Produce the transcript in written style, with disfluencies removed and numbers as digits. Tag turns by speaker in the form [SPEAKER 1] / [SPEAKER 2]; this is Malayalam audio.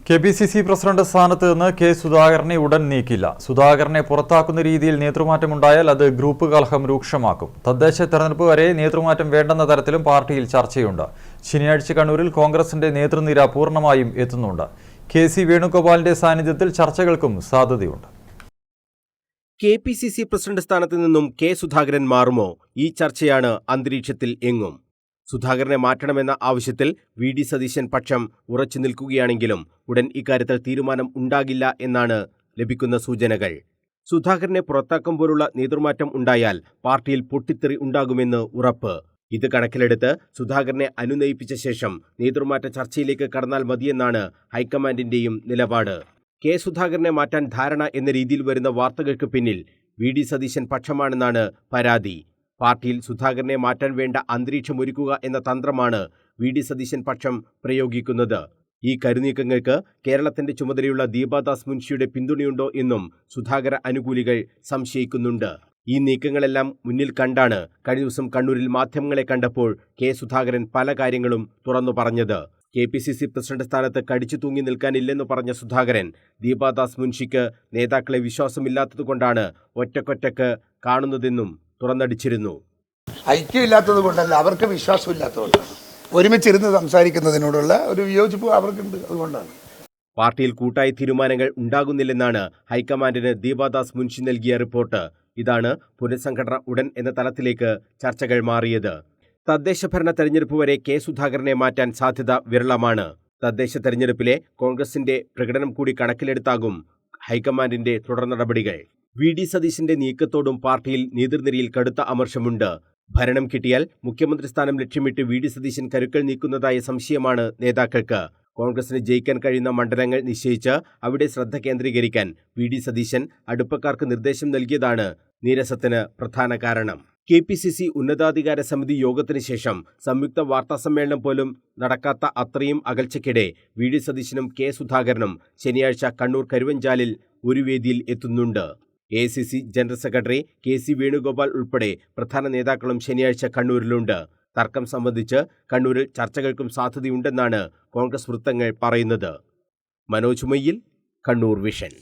[SPEAKER 1] കെ.പി.സി.സി പ്രസിഡന്റ് സ്ഥാനത്ത് നിന്ന് കെ. സുധാകരനെ ഉടൻ നീക്കില്ല. സുധാകരനെ പുറത്താക്കുന്ന രീതിയിൽ നേതൃമാറ്റമുണ്ടായാൽ അത് ഗ്രൂപ്പ് കലഹം രൂക്ഷമാക്കും. തദ്ദേശ തെരഞ്ഞെടുപ്പ് വരെ നേതൃമാറ്റം വേണ്ടെന്ന തരത്തിലും പാർട്ടിയിൽ ചർച്ചയുണ്ട്. ശനിയാഴ്ച കണ്ണൂരിൽ കോൺഗ്രസിന്റെ നേതൃനിര പൂർണ്ണമായും എത്തുന്നുണ്ട്. കെ.സി. വേണുഗോപാലിന്റെ സാന്നിധ്യത്തിൽ ചർച്ചകൾക്കും സാധ്യതയുണ്ട്.
[SPEAKER 2] കെ.പി.സി.സി പ്രസിഡന്റ് സ്ഥാനത്ത് നിന്നും കെ. സുധാകരൻ മാറുമോ? ഈ ചർച്ചയാണ് അന്തരീക്ഷത്തിൽ എങ്ങും. സുധാകരനെ മാറ്റണമെന്ന ആവശ്യത്തിൽ വി.ഡി. സതീശൻ പക്ഷം ഉറച്ചു നിൽക്കുകയാണെങ്കിലും ഉടൻ ഇക്കാര്യത്തിൽ തീരുമാനം ഉണ്ടാകില്ല എന്നാണ് ലഭിക്കുന്ന സൂചനകൾ. സുധാകരനെ പുറത്താക്കും പോലുള്ള നേതൃമാറ്റം ഉണ്ടായാൽ പാർട്ടിയിൽ പൊട്ടിത്തെറി ഉണ്ടാകുമെന്ന് ഉറപ്പ്. ഇത് കണക്കിലെടുത്ത് സുധാകരനെ അനുനയിപ്പിച്ച ശേഷം നേതൃമാറ്റ ചർച്ചയിലേക്ക് കടന്നാൽ മതിയെന്നാണ് ഹൈക്കമാൻഡിന്റെയും നിലപാട്. കെ. സുധാകരനെ മാറ്റാൻ ധാരണ എന്ന രീതിയിൽ വരുന്ന വാർത്തകൾക്ക് പിന്നിൽ വി.ഡി. സതീശൻ പക്ഷമാണെന്നാണ് പരാതി. പാർട്ടിയിൽ സുധാകരനെ മാറ്റാൻ വേണ്ട അന്തരീക്ഷമൊരുക്കുക എന്ന തന്ത്രമാണ് വി.ഡി. സതീശൻ പക്ഷം പ്രയോഗിക്കുന്നത്. ഈ കരുനീക്കങ്ങൾക്ക് കേരളത്തിന്റെ ചുമതലയുള്ള ദീപാദാസ് മുൻഷിയുടെ പിന്തുണയുണ്ടോ എന്നും സുധാകര അനുകൂലികൾ സംശയിക്കുന്നുണ്ട്. ഈ നീക്കങ്ങളെല്ലാം മുന്നിൽ കണ്ടാണ് കഴിഞ്ഞ ദിവസം കണ്ണൂരിൽ മാധ്യമങ്ങളെ കണ്ടപ്പോൾ കെ. സുധാകരൻ പല കാര്യങ്ങളും തുറന്നു പറഞ്ഞത്. കെ.പി.സി.സി പ്രസിഡന്റ് സ്ഥാനത്ത് കടിച്ചു തൂങ്ങി നിൽക്കാനില്ലെന്ന് പറഞ്ഞ സുധാകരൻ ദീപാദാസ് മുൻഷിക്ക് നേതാക്കളെ വിശ്വാസമില്ലാത്തതുകൊണ്ടാണ് ഒറ്റക്കൊറ്റക്ക് കാണുന്നതെന്നും തുറന്നടിച്ചിരുന്നു.
[SPEAKER 3] ഐക്യമില്ലാത്തത് കൊണ്ടല്ല, അവർക്ക് വിശ്വാസമില്ലാത്തതുകൊണ്ടാണ്. ഒരുമിച്ചിരുന്ന് സംസാരിക്കുന്നതിനോടുള്ള ഒരു വിയോജിപ്പ് അവർക്കുണ്ട്, അതുകൊണ്ടാണ്.
[SPEAKER 2] പാർട്ടിയിൽ കൂട്ടായ തീരുമാനങ്ങൾ ഉണ്ടാകുന്നില്ലെന്നാണ് ഹൈക്കമാൻഡിന് ദീപാദാസ് മുൻഷി നൽകിയ റിപ്പോർട്ട്. ഇതാണ് പുനഃസംഘടന ഉടൻ എന്ന തലത്തിലേക്ക് ചർച്ചകൾ മാറിയത്. തദ്ദേശഭരണ തെരഞ്ഞെടുപ്പ് വരെ കെ. സുധാകരനെ മാറ്റാൻ സാധ്യത വിരളമാണ്. തദ്ദേശ തെരഞ്ഞെടുപ്പിലെ കോൺഗ്രസിന്റെ പ്രകടനം കൂടി കണക്കിലെടുത്താകും ഹൈക്കമാൻഡിന്റെ തുടർ നടപടികൾ. വി.ഡി. സതീശന്റെ നീക്കത്തോടും പാർട്ടിയിൽ നേതൃനിരയിൽ കടുത്ത അമർഷമുണ്ട്. ഭരണം കിട്ടിയാൽ മുഖ്യമന്ത്രി സ്ഥാനം ലക്ഷ്യമിട്ട് വി.ഡി. സതീശൻ കരുക്കൾ നീക്കുന്നതായ സംശയമാണ് നേതാക്കൾക്ക്. കോൺഗ്രസിന് ജയിക്കാൻ കഴിയുന്ന മണ്ഡലങ്ങൾ നിശ്ചയിച്ച് അവിടെ ശ്രദ്ധ കേന്ദ്രീകരിക്കാൻ വി.ഡി. സതീശൻ അടുപ്പക്കാർക്ക് നിർദ്ദേശം നൽകിയതാണ് നീരസത്തിന് പ്രധാന കാരണം. കെ.പി.സി.സി ഉന്നതാധികാര സമിതി യോഗത്തിന് ശേഷം സംയുക്ത വാർത്താസമ്മേളനം പോലും നടക്കാത്ത അത്രയും അകൽച്ചയ്ക്കിടെ വി.ഡി. സതീശനും കെ. സുധാകരനും ശനിയാഴ്ച കണ്ണൂർ കരുവഞ്ചാലിൽ ഒരു വേദിയിൽ എത്തുന്നുണ്ട്. AICC general secretary K C. Venugopal ഉൾപ്പെടെ പ്രധാന നേതാക്കളും ശനിയാഴ്ച കണ്ണൂരിലുണ്ട്. തർക്കം സംബന്ധിച്ച് കണ്ണൂരിൽ ചർച്ചകൾക്കും സാധ്യതയുണ്ടെന്നാണ് കോൺഗ്രസ് വൃത്തങ്ങൾ പറയുന്നത്. മനോജ് മയ്യിൽ, കണ്ണൂർ വിഷൻ.